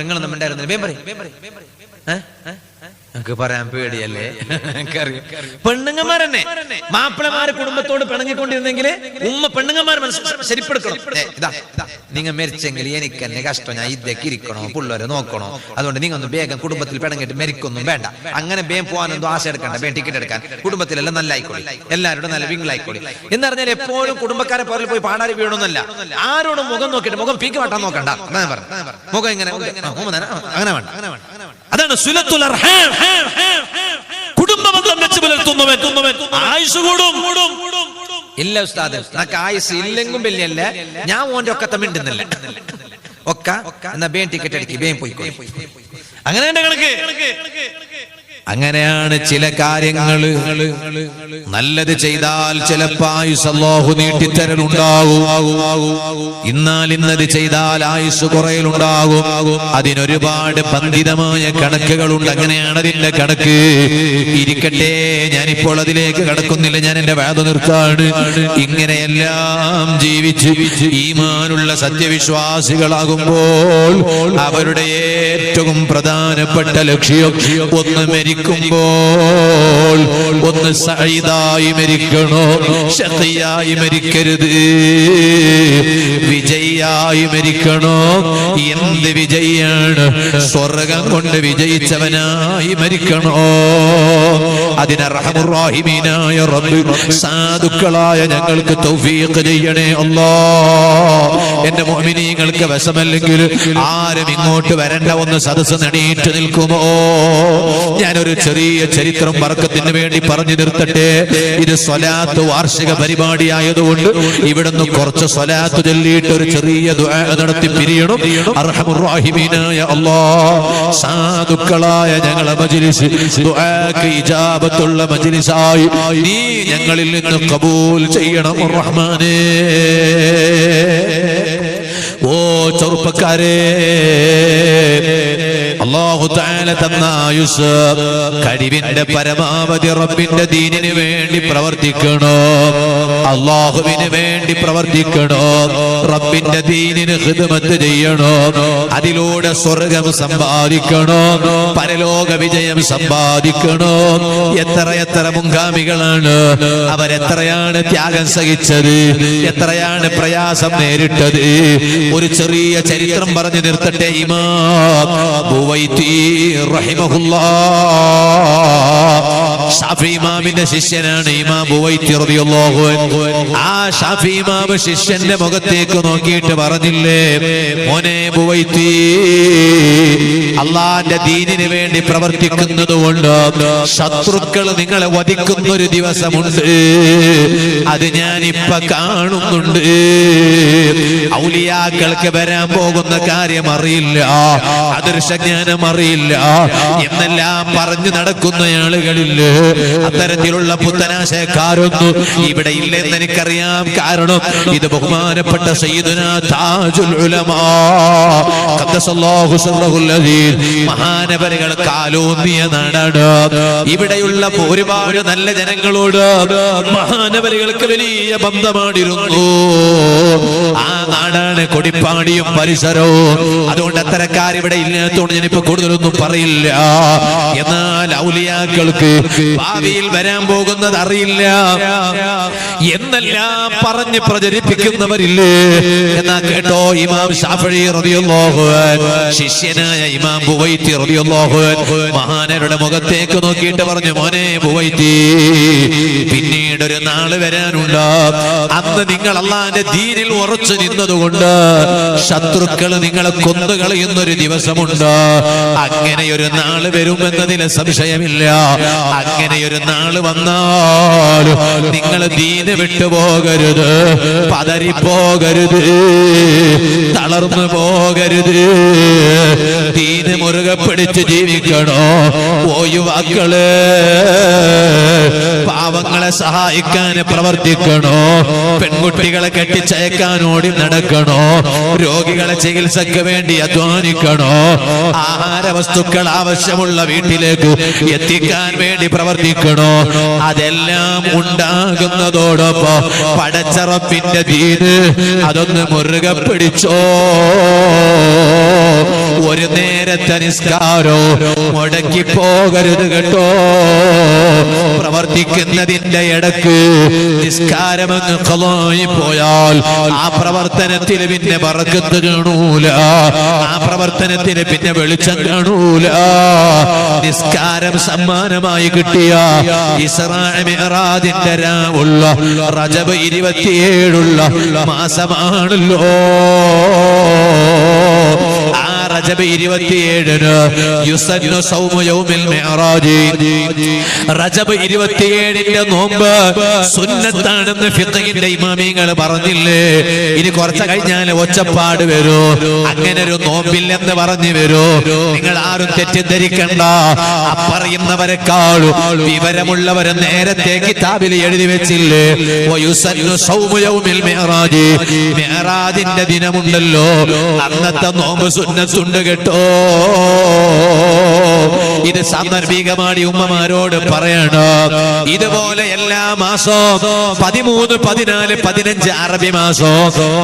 നിങ്ങൾ നമ്മണ്ടായിരുന്നു. ബേം പറയും. എനിക്ക് പറയാൻ പേടിയല്ലേ? പെണ്ണുങ്ങന്മാർ തന്നെ മാപ്പിളമാര് കുടുംബത്തോട് പിണങ്ങിക്കൊണ്ടിരുന്നെങ്കിൽ പെണ്ണുങ്ങന്മാർ ശരിപ്പെടുക്കണം. ഇതാ നിങ്ങൾ മരിച്ചെങ്കിൽ എനിക്ക് തന്നെ കഷ്ടം, ഞാൻ ഇതൊക്കെ ഇരിക്കണോ, പിള്ളേരെ നോക്കണോ, അതുകൊണ്ട് നിങ്ങൾ ഒന്ന് വേഗം കുടുംബത്തിൽ പിണങ്ങിട്ട് മരിക്കൊന്നും വേണ്ട. അങ്ങനെ വേഗം പോകാനൊന്നും ആശ എടുക്കണ്ട, വേഗം ടിക്കറ്റ് എടുക്കാൻ. കുടുംബത്തിലെല്ലാം നല്ല ആയിക്കോളി, എല്ലാവരോടും നല്ല വിങ്ങളായിക്കോളി എന്ന് പറഞ്ഞാൽ എപ്പോഴും കുടുംബക്കാരെ പോലെ പോയി പാടാരി വീഴണമെന്നല്ല. ആരോടും മുഖം നോക്കിയിട്ട് മുഖം പീക്ക് വാട്ടാൻ നോക്കണ്ട. മുഖം ഇങ്ങനെ അങ്ങനെ വേണ്ട. അതാണ് സുലത്തുൽ അർഹാം. കുടുംബബന്ധം വെച്ച് പുലർത്തുന്നവൻ ആയുസ് കൂടും. ഇല്ല ഉസ്താദ്, നമുക്ക് ആയുസ് ഇല്ലെങ്കിലും വലിയല്ല, ഞാൻ ഓന്റെ ഒക്കെ മിണ്ടുന്നില്ല ഒക്കെ എന്നാ ബേം ടിക്കറ്റ് അടിക്കി ബേം പോയി. അങ്ങനെ കണക്ക്. അങ്ങനെയാണ് ചില കാര്യങ്ങള്. നല്ലത് ചെയ്താൽ ചിലപ്പോ ആയുസ് അല്ലാഹു നീട്ടിത്തരലുണ്ടാകും. എന്നാൽ ഇന്നത് ചെയ്താൽ ആയുസ് കുറയലുണ്ടാകും. അതിനൊരുപാട് പണ്ഡിതമായ കണക്കുകളുണ്ട്. അങ്ങനെയാണ് അതിന്റെ കണക്ക്. ഇരിക്കട്ടെ, ഞാനിപ്പോൾ അതിലേക്ക് കടക്കുന്നില്ല, ഞാൻ എന്റെ വാദം നിർത്താണ്. ഇങ്ങനെയെല്ലാം ജീവിച്ച് ഈമാനുള്ള സത്യവിശ്വാസികളാകുമ്പോൾ അവരുടെ ഏറ്റവും പ്രധാനപ്പെട്ട ലക്ഷ്യം ഒന്ന് മരിക്കുമ്പോൾ ഒന്ന് സഈദായി മരിക്കണോ, ശഖിയായി മരിക്കരുത്, വിജയിയായി മരിക്കണോ. എന്ത് വിജയിയാണ്? സ്വർഗം കൊണ്ട് വിജയിച്ചവനായി മരിക്കണോ. അതിന് അർഹമുർ റഹീമീനായ റബ്ബ് സാധുക്കളായ ഞങ്ങൾക്ക് തൗഫീഖ് ചെയ്യണേ അല്ലാഹ്. എന്റെ മുഅ്മിനീങ്ങൾക്ക് വശമല്ലെങ്കിൽ ആരും ഇങ്ങോട്ട് വരണ്ട, ഒന്ന് സദസ്സ് നെണീറ്റ് നിൽക്കുമോ? ഞാനൊരു ചെറിയ ചരിത്രം ബർക്കത്തിന് വേണ്ടി പറഞ്ഞു നിർത്തട്ടെ. ഇത് സ്വലാത്ത് വാർഷിക പരിപാടിയായതുകൊണ്ട് ഇവിടുന്ന് കുറച്ച് സ്വലാത്ത് ചൊല്ലിയിട്ട് ഒരു ചെറിയ ദുആ നടത്തി പിരിയണം. അർഹമുർ റഹീമീനായ അല്ലാഹ്, സാധുക്കളായ ഞങ്ങളെ മജ്ലിസ് ദുആക്ക് ഇജാബത്തുള്ള മജ്ലിസായി നീ ഞങ്ങളിൽ നിന്ന് കബൂൽ ചെയ്യണം റഹ്മാനേ. ഓ ചെറുപ്പക്കാരെ, അല്ലാഹു തആല തന്ന ആയുസ് കഴിവിന്റെ പരമാവധി റബ്ബിന്റെ ദീനിന് വേണ്ടി പ്രവർത്തിക്കണോ, അല്ലാഹുവിന് വേണ്ടി പ്രവർത്തിക്കണോ, റബ്ബിന്റെ ദീനിന് ഖിദ്മത്ത് ചെയ്യണോ. അതിലൂടെ സ്വർഗം സമ്പാദിക്കണോ, പരലോക വിജയം സമ്പാദിക്കണോ. എത്ര മുൻഗാമികളാണ്, അവരെത്രയാണ് ത്യാഗം സഹിച്ചത്, എത്രയാണ് പ്രയാസം നേരിട്ടത്. ഒരു ചെറിയ ചരിത്രം പറഞ്ഞു നിർത്തട്ടെ. ഇമാം ബുവൈത്തി റഹിമഹുല്ലാഹ് ഷാഫി ഇമാമിന്റെ ശിഷ്യനാണ് ഇമാം ബുവൈത്തി റളിയല്ലാഹു അൻഹു. ആ ഷാഫി ഇമാം ശിഷ്യന്റെ മുഖത്തേക്ക് നോക്കിയിട്ട് പറഞ്ഞില്ലേ, മോനെ ബുവൈത്തി, അള്ളാന്റെ ദീനിന് വേണ്ടി പ്രവർത്തിക്കുന്നത് കൊണ്ട് ശത്രുക്കൾ നിങ്ങളെ വധിക്കുന്ന ഒരു ദിവസമുണ്ട്, അത് ഞാനിപ്പ കാണുന്നുണ്ട്. ഔലിയാക്കൾക്ക് വരാൻ പോകുന്ന കാര്യം അറിയില്ല, അദൃശ്യജ്ഞാനം അറിയില്ല എന്നെല്ലാം പറഞ്ഞു നടക്കുന്ന ആളുകളില്ലേ, അത്തരത്തിലുള്ള പുത്തനാശയക്കാരൊന്നും ഇവിടെ ഇല്ലെന്ന് എനിക്കറിയാം. കാരണം ഇത് ബഹുമാനപ്പെട്ട സയ്യിദുനാ താജുൽ ഉലമാ ഖദ്ദസല്ലാഹു സിർറഹുൽ അസീസ് മഹാനവരുകൾ കാലൂന്നിയ നാടാണ്. ഇവിടെയുള്ള ഒരുപാട് നല്ല ജനങ്ങളോട് മഹാനവരുകൾക്ക് വലിയ ബന്ധമാണിരുന്നു. ആ നാടാണ് കൊടിപ്പാടിയും പരിസരവും. അതുകൊണ്ട് അത്തരക്കാർ ഇവിടെ ഇല്ലാത്തതുകൊണ്ട് ഞാനിപ്പോ കൂടുതലൊന്നും പറയില്ല. എന്നാൽ ഔലിയാക്കൾക്ക് ഭാവിയിൽ വരാൻ പോകുന്നത് അറിയില്ല എന്നെല്ലാം പറഞ്ഞ് പ്രചരിപ്പിക്കുന്നവരില്ലേ? എന്നാ കേട്ടോ, ഇമാം ശാഫിഈ റളിയല്ലാഹു അൻഹു ശിഷ്യനായ ഇമാം ബുവൈത്തി റളിയല്ലാഹു അൻഹു മഹാനരുടെ മുഖത്തേക്ക് നോക്കിയിട്ട് പറഞ്ഞു, മോനെ ബുവൈത്തി, പിന്നീട് ഒരു നാള് വരാനുണ്ട്. അന്ന് നിങ്ങൾ അല്ലാഹുവിന്റെ ദീനിൽ ഉറച്ചു നിന്നതുകൊണ്ട് ശത്രുക്കൾ നിങ്ങളെ കൊന്നുകളയുന്നൊരു ദിവസമുണ്ട്. അങ്ങനെയൊരു നാള് വരുമെന്നതിന് സംശയമില്ല. അങ്ങനെയൊരു നാള് വന്നാൽ നിങ്ങൾ ദീന് വിട്ടുപോകരുത്, പതറിപ്പോകരുത്, തളർന്നു പോകരുത്. ദീന് മുറുകെ പിടിച്ച് ജീവിക്കണോ ഓ യുവാക്കള്. പാവങ്ങളെ സഹായിക്കാൻ പ്രവർത്തിക്കണോ, പെൺകുട്ടികളെ കെട്ടിച്ചയക്കാൻ ഓടി നടക്കണോ, രോഗികളെ ചികിത്സക്ക് വേണ്ടി അധ്വാനിക്കണോ, ആഹാര വസ്തുക്കൾ ആവശ്യമുള്ള വീട്ടിലേക്ക് എത്തിക്കാൻ വേണ്ടി പ്രവർത്തിക്കണോ. അതെല്ലാം ഉണ്ടാകുന്നതോടൊപ്പം പടച്ചറപ്പിന്റെ ദീന് അതൊന്ന് മുറുകെ പിടിച്ചോ. ഒരു നേരത്തെ നിസ്കാരോ മുടക്കി പോകരുത് കേട്ടോ. പ്രവർത്തിക്കുന്നതിന്റെ ഇടക്ക് നിസ്കാരമെന്ന് ഖളായി പോയാൽ ആ പ്രവർത്തനത്തിൽ പിന്നെ ബറക്കത്ത് കാണൂല, ആ പ്രവർത്തനത്തിന് പിന്നെ വെളിച്ചം കാണൂല. നിസ്കാരം സമ്മാനമായി കിട്ടിയ ഇസ്രാ മിഅ്റാജിന്റെ രാവുള്ള റജബ് 27 മാസമാണല്ലോ. റജബ് 27 യുസന്നു സൗമു യൗമിൽ മിഅ്റാജ്. റജബ് 27 നോമ്പ് സുന്നത്താണെന്ന് ഫിഖഹിന്റെ ഇമാമിങ്ങൾ പറഞ്ഞില്ലേ? ഇനി കുറച്ച് കഴിഞ്ഞാൽ ഒച്ചപ്പാട് വരൂ, അങ്ങനെ ഒരു നോമ്പില്ലെന്ന് പറഞ്ഞു വരൂ. നിങ്ങൾ ആരും തെറ്റിദ്ധരിക്കണ്ട. അപ്പറയുന്നവരെക്കാളും വിവരമുള്ളവരെ നേരത്തെ കിതാബിൽ എഴുതി വെച്ചില്ലേ? വയുസന്നു സൗമു യൗമിൽ മിഅ്റാജ്. മിഅ്റാജിന്റെ ദിനമുണ്ടല്ലോ, അന്നത്തെ നോമ്പ് സുന്നത്തുണ്ട് കേട്ടോ. ഇത് സാന്ദർഭികമായി ഉമ്മമാരോട് പറയണം. ഇതുപോലെ എല്ലാ മാസവും 13, 14, 15 അറബി മാസം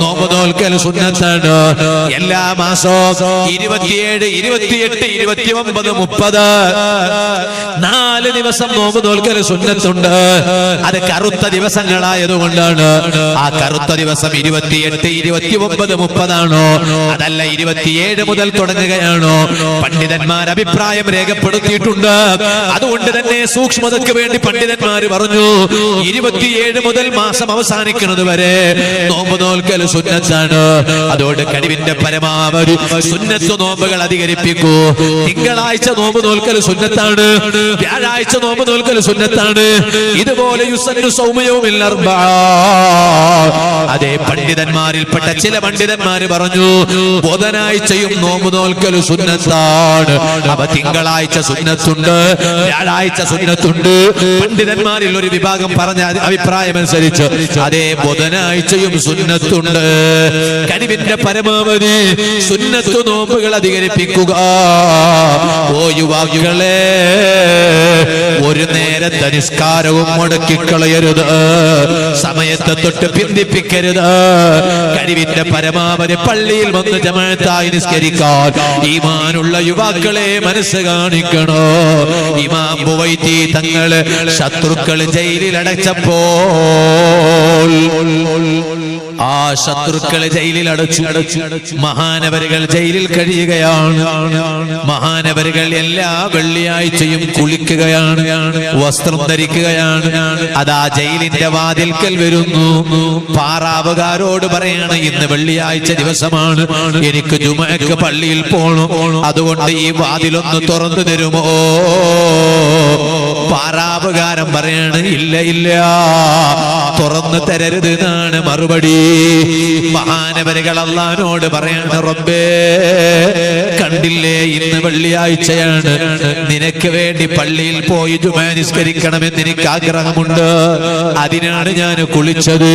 നോമ്പ് നോൽക്കൽ സുന്നത്താണ്. എല്ലാ മാസവും 27, 28, 29, 30 4 ദിവസം നോമ്പ് നോൽക്കൽ സുന്നത്തുണ്ട്. അത് കറുത്ത ദിവസങ്ങളായതുകൊണ്ടാണ്. ആ കറുത്ത ദിവസം 28, 29, 30 ആണോ അതല്ല 27 മുതൽ തുടങ്ങുകയാണോ? പണ്ഡിതന്മാർ അഭിപ്രായം രേഖപ്പെടുത്തിയിട്ടുണ്ട്. അതുകൊണ്ട് തന്നെ സൂക്ഷ്മതയ്ക്ക് വേണ്ടി പണ്ഡിതന്മാര് പറഞ്ഞു 27 മുതൽ മാസം അവസാനിക്കുന്നത് വരെ നോമ്പ് നോൽക്കൽ സുന്നത്താണ്. അതോട് കഴിവിന്റെ പരമാവധി സുന്നത്ത് നോമ്പുകൾ അധികരിപ്പിക്കൂ. തിങ്കളാഴ്ച നോമ്പ് നോൽക്കൽ സുന്നത്താണ്, വ്യാഴാഴ്ച നോമ്പ് നോൽക്കൽ സുന്നത്താണ്. ഇതുപോലെ യുസന്നു സൗമയൗമിൽ അർബഅ. അതേ പണ്ഡിതന്മാരിൽപ്പെട്ട ചില പണ്ഡിതന്മാര് പറഞ്ഞു ബുധനാഴ്ചയും നോമ്പ് നോൽക്കൽ സുന്നത്താണ്. അപ്പൊ തിങ്കളാഴ്ച സുന്നത്തുണ്ട്, വ്യാഴാഴ്ച സുന്നത്തുണ്ട്. പണ്ഡിതന്മാരിൽ ഒരു വിഭാഗം പറഞ്ഞ അഭിപ്രായം അനുസരിച്ച് അതേ ബുധനാഴ്ചയും സുന്നത്തുണ്ട്. കഴിവിന്റെ പരമാവധി സുന്നത്തു നോമ്പുകൾ അധികരിപ്പിക്കുക. ഓ യുവാക്കളെ, ഒരു നേരത്തെ നിസ്കാരവും മുടക്കിക്കളയരുത്, സമയത്തെ തൊട്ട് പിന്തിപ്പിക്കരുത്. കഴിവിന്റെ പരമാവധി പള്ളിയിൽ വന്ന് ജമാഅത്തായി നിസ്കരിക്കാൻ ഈമാനുള്ള യുവാക്കളെ മനസ്സ് കാണിക്കണോ. ഇമാം ബുവൈത്തി തങ്ങള് ശത്രുക്കൾ ജയിലിൽ അടച്ചപ്പോൾ ആ ശത്രുക്കളെ ജയിലിൽ അടച്ചു. മഹാനവരുകൾ ജയിലിൽ കഴിയുകയാണ്. മഹാനവരുകൾ എല്ലാ വെള്ളിയാഴ്ചയും കുളിക്കുകയാണ്, വസ്ത്രം ധരിക്കുകയാണ്. അതാ ജയിലിന്റെ വാതിൽക്കൽ വരുന്നു. പാറാവുകാരോട് പറയാണ് ഇന്ന് വെള്ളിയാഴ്ച ദിവസമാണ്, എനിക്ക് ജുമഅക്ക് പള്ളിയിൽ പോകണം, അതുകൊണ്ട് ഈ വാതിലൊന്ന് തുറന്നു തരുമോ? പാറാവുകാരൻ പറയാണ് ഇല്ല ഇല്ല, തുറന്നു തരരുത് എന്നാണ് മറുപടി. മഹാനവരുകൾ അല്ലാഹുവിനോട് പറയാണ്, റബ്ബേ കണ്ടില്ലേ ഇന്ന് വെള്ളിയാഴ്ചയാണ്, നിനക്ക് വേണ്ടി പള്ളിയിൽ പോയി ജുമാ നിസ്കരിക്കണമെന്ന് എനിക്ക് ആഗ്രഹമുണ്ട്. അതിനാണ് ഞാൻ കുളിച്ചത്,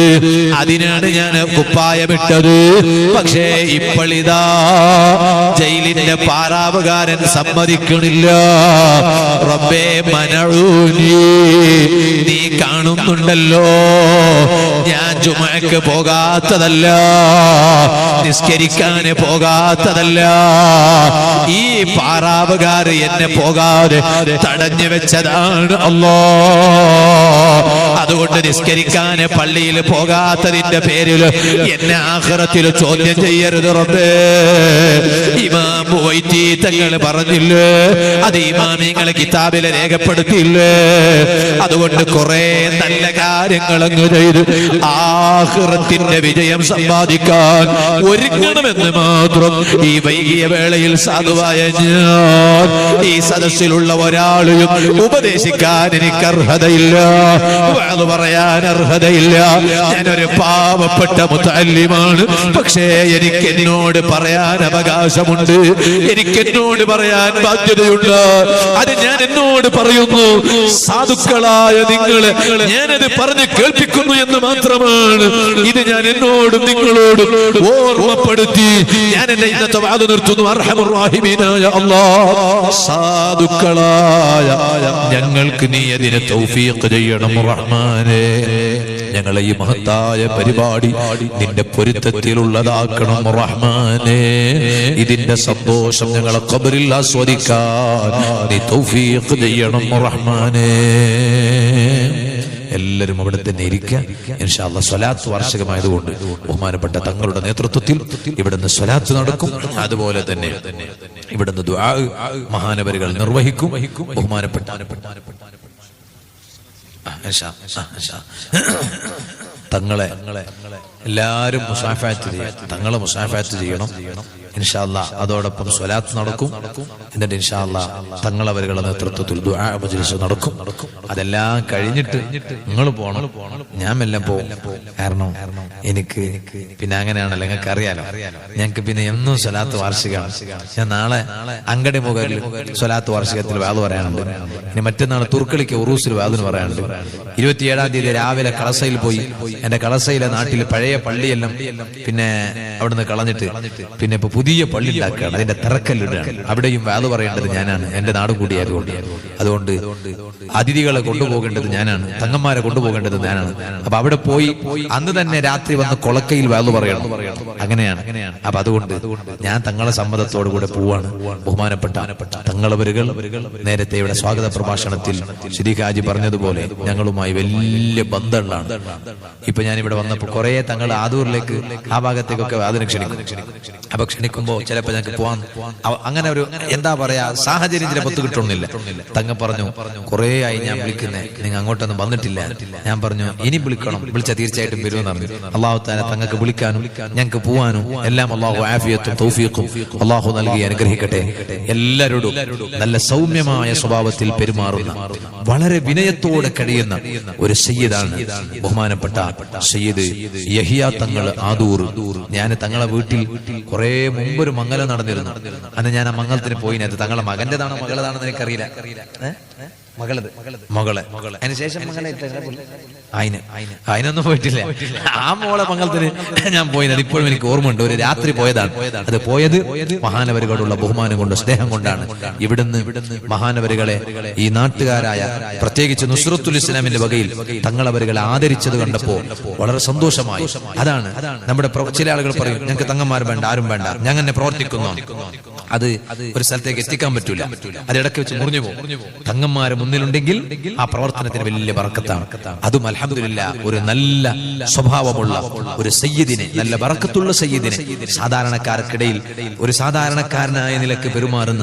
അതിനാണ് ഞാൻ കുപ്പായമിട്ടത്. പക്ഷേ ഇപ്പോഴിതാ ജയിലിന്റെ പാറാവുകാരൻ സമ്മതിക്കണില്ല. റബ്ബേ മനഊനി, നീ കാണുന്നുണ്ടല്ലോ ഞാൻ ജുമഅക്ക് പോകാത്തതല്ല, നിസ്കരിക്കാൻ പോകാത്തതല്ല. ഈ പാറാവുകാര് എന്നെ പോകാതെ തടഞ്ഞു വെച്ചതാണ് അല്ലാഹ്. അതുകൊണ്ട് നിസ്കരിക്കാൻ പള്ളിയിൽ പോകാത്തതിന്റെ പേരിൽ എന്നെ ആഖിറത്തിൽ ചോദ്യം ചെയ്യരുത് റബ്ബേ. ഇമാം ബുവൈത്തി തങ്ങൾ പറഞ്ഞില്ലേ, അത് ഇമാമിങ്ങളെ കിതാബിൽ രേഖപ്പെടുത്തിയില്ലേ. അതുകൊണ്ട് കുറെ നല്ല കാര്യങ്ങൾ അങ്ങ് ചെയ്ത് ആഖിറത്തിന്റെ വിജയം സമ്പാദിക്കാൻ ഒരുങ്ങണമെന്ന് മാത്രം ഈ വൈകിയ വേളയിൽ സാധുവായ ഞാൻ ഈ സദസ്സിലുള്ള ഒരാളെയും ഉപദേശിക്കാൻ എനിക്ക് അർഹതയില്ല, അത് പറയാൻ അർഹതയില്ല. ഞാനൊരു പാവപ്പെട്ട മുതഅല്ലിമാണ്. പക്ഷേ എനിക്ക് എന്നോട് പറയാൻ അവകാശമുണ്ട്, എനിക്ക് എന്നോട് പറയാൻ ബാധ്യതയുണ്ട്. അത് ഞാൻ എന്നോട് പറയുന്നു. സാധുക്കളായ നിങ്ങളെ ഞാനത് പറഞ്ഞ് കേൾപ്പിക്കുന്നു എന്ന് മാത്രമാണ്. ഇത് ഞാൻ എന്നോടും നിങ്ങളോടും ഓർമ്മപ്പെടുത്തി ഞാൻ എന്റെ ഇന്നത്തെ വാദം നിർത്തുന്നു. അർഹമർ റഹീമീനായ അല്ലാഹ്, സാധുക്കളായ ഞങ്ങൾക്ക് നീ അതിനെ തൗഫീഖ് ചെയ്യണം റഹ്മാനേ. ഞങ്ങളെ ഈ മഹത്തായ പരിപാടി നിന്റെ പൊരുത്തത്തിലുള്ളതാക്കണം റഹ്മാനേ. ഇതിന്റെ സന്തോഷം ഞങ്ങളെ ഖബറിൽ ആസ്വദിക്കാൻ നീ തൗഫീഖ് ചെയ്യണം റഹ്മാനേ. എല്ലാവരും അവിടെ തന്നെ ഇരിക്കുക. ഇൻഷാ അല്ലാഹ് സ്വലാത്ത് വാർഷികമായതുകൊണ്ട് ബഹുമാനപ്പെട്ട തങ്ങളുടെ നേതൃത്വത്തിൽ ഇവിടുന്ന് സ്വലാത്ത് നടക്കും. അതുപോലെ തന്നെ ഇവിടുന്ന് ദുആ മഹാനവരുകൾ നിർവഹിക്കും. ബഹുമാനപ്പെട്ട തങ്ങളെ എല്ലാവരും മുസാഫാത്ത് ചെയ്യണം, തങ്ങളെ മുസാഫാത്ത് ചെയ്യണം ഇൻഷാ അല്ലാഹ്. അതോടൊപ്പം സ്വലാത്ത് നടക്കും. എന്നിട്ട് ഇൻഷാ അല്ലാഹ് തങ്ങളവരുടെ നേതൃത്വത്തിൽ ദുആ മജ്ലിസ് നടക്കും. അതെല്ലാം കഴിഞ്ഞിട്ട് നിങ്ങൾ പോകണം, ഞാൻ എല്ലാം പോകും. കാരണം എനിക്ക് പിന്നെ അങ്ങനെയാണല്ലോ, നിങ്ങൾക്ക് അറിയാലോ, ഞങ്ങൾക്ക് പിന്നെ എന്നും സ്വലാത്ത് വാർഷികമാണ്. ഞാൻ നാളെ അങ്കടി മുകളിൽ സ്വലാത്ത് വാർഷികത്തിൽ വാദ് പറയാനുണ്ട്. ഇനി മറ്റന്നാൾ തുർക്കളിക്ക് ഉറൂസിൽ വാദിന് പറയാനുണ്ട്. 27-ാം തീയതി രാവിലെ കളസയിൽ പോയി. എന്റെ കളസയിലെ നാട്ടിൽ പഴയ പള്ളിയെല്ലാം പിന്നെ അവിടുന്ന് കളഞ്ഞിട്ട് പിന്നെ ഇപ്പൊ പുതിയ പള്ളി ഉണ്ടാക്കുകയാണ്. അതിന്റെ തറക്കല്ലിടുകയാണ്. അവിടെയും വാദ് പറയേണ്ടത് ഞാനാണ്, എന്റെ നാടും കൂടിയായതുകൊണ്ട്. അതുകൊണ്ട് അതിഥികളെ കൊണ്ടുപോകേണ്ടത് ഞാനാണ്, തങ്ങന്മാരെ കൊണ്ടുപോകേണ്ടത് ഞാനാണ്. അപ്പൊ അവിടെ പോയി അന്ന് തന്നെ രാത്രി വന്ന് കൊളക്കയിൽ വാദ് പറയണം. അങ്ങനെയാണ്. അപ്പൊ അതുകൊണ്ട് ഞാൻ തങ്ങളെ സമ്മതത്തോടു കൂടെ പോവാണ്. ബഹുമാനപ്പെട്ട തങ്ങളവരുകൾ നേരത്തെ ഇവിടെ സ്വാഗത പ്രഭാഷണത്തിൽ ശരീഖ് ഹാജി പറഞ്ഞതുപോലെ ഞങ്ങളുമായി വലിയ ബന്ധങ്ങളാണ്. ഇപ്പൊ ഞാൻ ഇവിടെ വന്നപ്പോൾ കുറെ തങ്ങൾ ആദൂരിലേക്ക് ആ ഭാഗത്തേക്കൊക്കെ അതിനെ ക്ഷണിക്കും. അപ്പൊ ക്ഷണിക്കുമ്പോ ചിലപ്പോ ഞങ്ങൾക്ക് പോവാൻ അങ്ങനെ ഒരു എന്താ പറയാ സാഹചര്യം ചിലപ്പോൾ കിട്ടണമെന്നില്ല. തങ്ങ പറഞ്ഞു കുറെ ആയി ഞാൻ വിളിക്കുന്നേ, നിങ്ങൾ അങ്ങോട്ടൊന്നും വന്നിട്ടില്ല. ഞാൻ പറഞ്ഞു ഇനി വിളിക്കണം, വിളിച്ചാൽ തീർച്ചയായിട്ടും വരുമെന്ന് പറഞ്ഞു. അള്ളാഹു തആല തങ്ങൾക്ക് വിളിക്കാനും ഞങ്ങൾക്ക് പോവാനും എല്ലാം അള്ളാഹു ആഫിയത്തും തൗഫീഖും അള്ളാഹു നൽകി അനുഗ്രഹിക്കട്ടെ. എല്ലാവരോടും നല്ല സൗമ്യമായ സ്വഭാവത്തിൽ പെരുമാറുന്ന വളരെ വിനയത്തോടെ കഴിയുന്ന ഒരു സയ്യിദാണ് ബഹുമാനപ്പെട്ട സയ്യിദ് യഹിയ തങ്ങൾ ആദൂർ. ഞാൻ തങ്ങളെ വീട്ടിൽ കുറെ മുമ്പൊരു മംഗലം നടന്നിരുന്നു. അന്ന് ഞാൻ ആ മംഗലത്തിന് പോയി. അത് തങ്ങളെ മകന്റേതാണോ മകളതാണെന്ന് എനിക്കറിയില്ല. മകളെ അതിനുശേഷം അതിനൊന്നും പോയിട്ടില്ല. ആ മോളെ മംഗലത്തിന് ഞാൻ പോയത് ഇപ്പോഴും എനിക്ക് ഓർമ്മയുണ്ട്. ഒരു രാത്രി പോയതാണ്. അത് പോയത് മഹാനവരുകളോടുള്ള ബഹുമാനം കൊണ്ട് സ്നേഹം കൊണ്ടാണ്. ഇവിടുന്ന് മഹാനവരുകളെ ഈ നാട്ടുകാരായ പ്രത്യേകിച്ച് നുസ്രത്തുൽ ഇസ്ലാമിന്റെ വകയിൽ തങ്ങളവരുകളെ ആദരിച്ചത് കണ്ടപ്പോ വളരെ സന്തോഷമായി. അതാണ് നമ്മുടെ ചില ആളുകൾ പറയും ഞങ്ങൾക്ക് തങ്ങന്മാർ വേണ്ട, ആരും വേണ്ട, ഞാൻ തന്നെ പ്രവർത്തിക്കുന്നു. അത് ഒരു സ്ഥലത്തേക്ക് എത്തിക്കാൻ പറ്റൂല, അത് ഇടയ്ക്ക് വെച്ച് മുറിഞ്ഞു പോകും. തങ്ങന്മാര് മുന്നിലുണ്ടെങ്കിൽ ആ പ്രവർത്തനത്തിന് വലിയ ബറക്കത്താണ്. അതും അൽഹംദുലില്ലാഹ് ഒരു നല്ല സ്വഭാവമുള്ള ഒരു സയ്യിദിനെ, നല്ല ബറക്കത്തുള്ള സയ്യിദിനെ, സാധാരണക്കാർക്കിടയിൽ ഒരു സാധാരണക്കാരനായ നിലക്ക് പെരുമാറുന്ന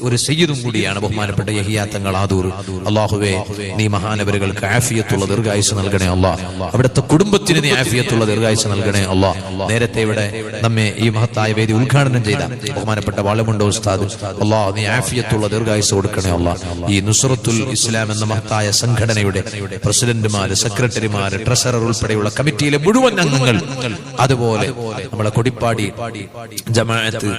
ഒരു സയ്യിദും കൂടിയാണ് ബഹുമാനപ്പെട്ട യഹിയ തങ്ങൾ ആദൂർ. അല്ലാഹുവേ, നീ മഹാനവരുകൾക്ക് ആഫിയത്തുള്ള ദീർഘായുസ്സ് നൽകണേ അല്ലാഹ്. അവിടുത്തെ കുടുംബത്തിന് നീ ആഫിയത്തുള്ള ദീർഘായുസ്സ് നൽകണേ അല്ലാഹ്. നേരത്തെ ഇവിടെ നമ്മെ ഈ മഹത്തായ വേദി ഉദ്ഘാടനം ചെയ്ത ബഹുമാനപ്പെട്ട വാളമുണ്ട ഉസ്താദ്, അല്ലാഹ് നീ ആഫിയത്തുള്ള ദീർഘായുസ് കൊടുക്കണേ അല്ലാഹ്. ഈ നുസ്റത്തുൽ ഇസ്ലാം എന്ന മഹത്തായ സംഘടനയുടെ പ്രസിഡന്റുമാര്, സെക്രട്ടറിമാര്, ട്രഷറർ ഉൾപ്പെടെയുള്ള കമ്മിറ്റിയിലെ മുഴുവൻ അംഗങ്ങൾ, അതുപോലെ നമ്മളെ കൊടിപ്പാടി ജമാഅത്ത്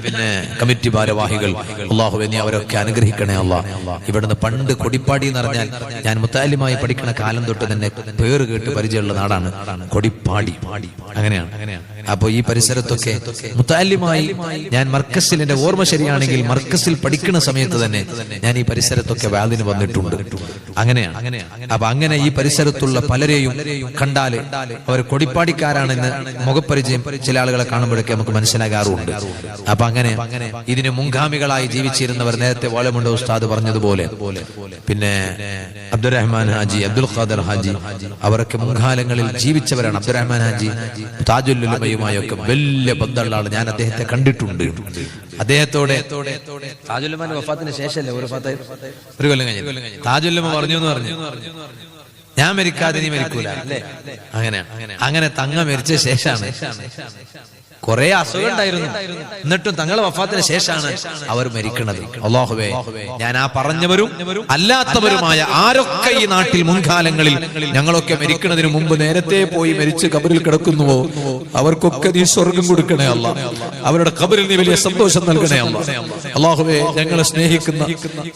പിന്നെ കമ്മിറ്റി ഭാരവാഹികൾ, അല്ലാഹുവേ നീ അവരൊക്കെ അനുഗ്രഹിക്കണേ അല്ലാഹ്. ഇവിടുന്ന് പണ്ട് കൊടിപ്പാടി എന്ന് പറഞ്ഞാൽ ഞാൻ മുത്താലിമായി പഠിക്കുന്ന കാലം തൊട്ട് തന്നെ പേര് കേട്ട് പരിചയമുള്ള നാടാണ് കൊടിപ്പാടി. അങ്ങനെയാണ്. അപ്പൊ ഈ പരിസരത്തൊക്കെ മുത്താലിമായി ഞാൻ മർക്കസിൽ, എന്റെ ഓർമ്മ ശരിയാണെങ്കിൽ മർക്കസിൽ പഠിക്കുന്ന സമയത്ത് തന്നെ ഞാൻ ഈ പരിസരത്തൊക്കെ വാദിന് വന്നിട്ടുണ്ട്. അങ്ങനെയാണ്. അപ്പൊ അങ്ങനെ ഈ പരിസരത്തുള്ള പലരെയും കണ്ടാല് അവർ കൊടിപ്പാടിക്കാരാണെന്ന് മുഖപരിചയം ചില ആളുകളെ കാണുമ്പോഴൊക്കെ നമുക്ക് മനസ്സിലാകാറുണ്ട്. അപ്പൊ അങ്ങനെ ഇതിന് മുൻഗാമികളായി ജീവിച്ചിരുന്നവർ, നേരത്തെ വാളമുണ്ട ഉസ്താദ് പറഞ്ഞതുപോലെ പിന്നെ അബ്ദുറഹ്മാൻ ഹാജി, അബ്ദുൽ ഖാദർ ഹാജി, അവരൊക്കെ മുൻകാലങ്ങളിൽ ജീവിച്ചവരാണ്. അബ്ദുറഹ്മാൻ ഹാജി താജുൽ ഉലമയുമായൊക്കെ വലിയ ബന്ധമുള്ള ആള്. ഞാൻ അദ്ദേഹത്തെ കണ്ടിട്ടുണ്ട്. അദ്ദേഹത്തോടെ താജുൽ ഉലമാന്റെ വഫാത്തിന് ശേഷമല്ലേ ഒരു കൊല്ലം കഴിഞ്ഞു താജുൽ ഉലമ പറഞ്ഞു എന്ന് പറഞ്ഞു, ഞാൻ മരിക്കാതെ നീ മരിക്കൂല. അങ്ങനെ തങ്ങ മരിച്ച ശേഷമാണ്, കുറെ അസുഖം ഉണ്ടായിരുന്നു, എന്നിട്ടും തങ്ങളെ വഫാത്തിന് ശേഷമാണ് അവർ മരിക്കുന്നത്. അല്ലാഹുവേ, ഞാൻ ആ പറഞ്ഞവരും അല്ലാത്തവരുമായ ആരൊക്കെ ഈ നാട്ടിൽ മുൻകാലങ്ങളിൽ ഞങ്ങളൊക്കെ മരിക്കുന്നതിന് മുമ്പ് നേരത്തെ പോയി മരിച്ച് ഖബറിൽ കിടക്കുന്നുവോ അവർക്കൊക്കെ നീ സ്വർഗം കൊടുക്കണേ അല്ലാഹ്. അവരുടെ ഖബറിൽ നീ വലിയ സന്തോഷം നൽകണേ അല്ലാഹ്. അല്ലാഹുവേ, ഞങ്ങളെ സ്നേഹിക്കുന്ന,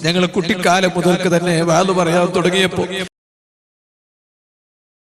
ഞങ്ങളെ കുട്ടിക്കാലം മുതൽക്ക് തന്നെ വാല് പറയാൻ തുടങ്ങിയപ്പോ